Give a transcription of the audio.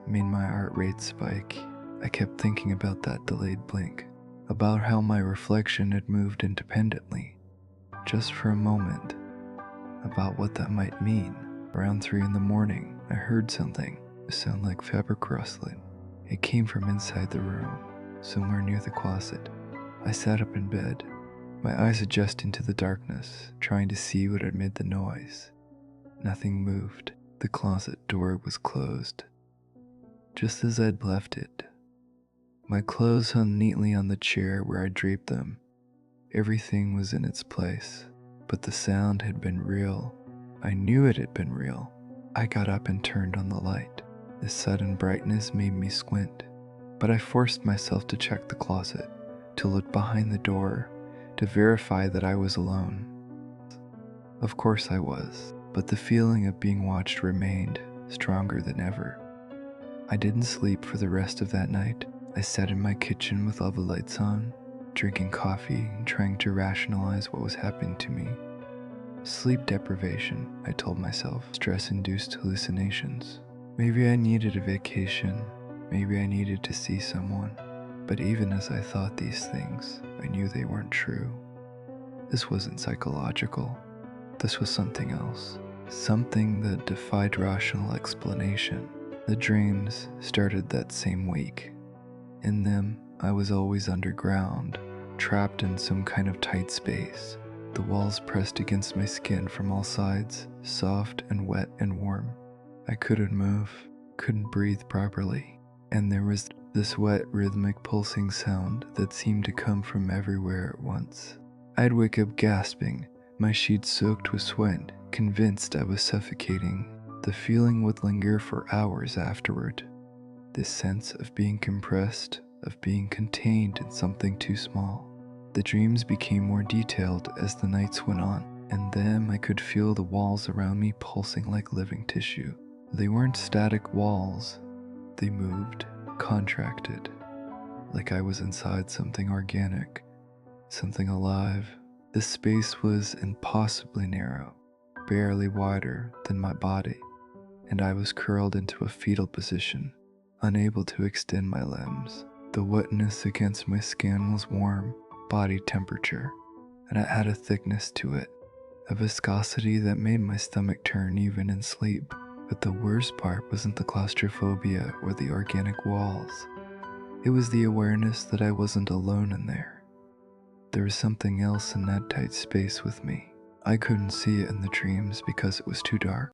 made my heart rate spike. I kept thinking about that delayed blink, about how my reflection had moved independently, just for a moment, about what that might mean. Around 3 in the morning, I heard something sound like fabric rustling. It came from inside the room, somewhere near the closet. I sat up in bed, my eyes adjusting to the darkness, trying to see what had made the noise. Nothing moved. The closet door was closed, just as I'd left it. My clothes hung neatly on the chair where I draped them. Everything was in its place, but the sound had been real. I knew it had been real. I got up and turned on the light. The sudden brightness made me squint, but I forced myself to check the closet, to look behind the door, to verify that I was alone. Of course I was, but the feeling of being watched remained stronger than ever. I didn't sleep for the rest of that night. I sat in my kitchen with all the lights on, drinking coffee and trying to rationalize what was happening to me. Sleep deprivation, I told myself, stress-induced hallucinations. Maybe I needed a vacation, maybe I needed to see someone. But even as I thought these things, I knew they weren't true. This wasn't psychological. This was something else. Something that defied rational explanation. The dreams started that same week. In them, I was always underground, trapped in some kind of tight space. The walls pressed against my skin from all sides, soft and wet and warm. I couldn't move, couldn't breathe properly, and there was this wet, rhythmic pulsing sound that seemed to come from everywhere at once. I'd wake up gasping, my sheets soaked with sweat, convinced I was suffocating. The feeling would linger for hours afterward. This sense of being compressed, of being contained in something too small. The dreams became more detailed as the nights went on, and then I could feel the walls around me pulsing like living tissue. They weren't static walls. They moved, contracted, like I was inside something organic, something alive. The space was impossibly narrow, barely wider than my body, and I was curled into a fetal position, unable to extend my limbs. The wetness against my skin was warm, body temperature, and it had a thickness to it, a viscosity that made my stomach turn even in sleep. But the worst part wasn't the claustrophobia or the organic walls. It was the awareness that I wasn't alone in there. There was something else in that tight space with me. I couldn't see it in the dreams because it was too dark.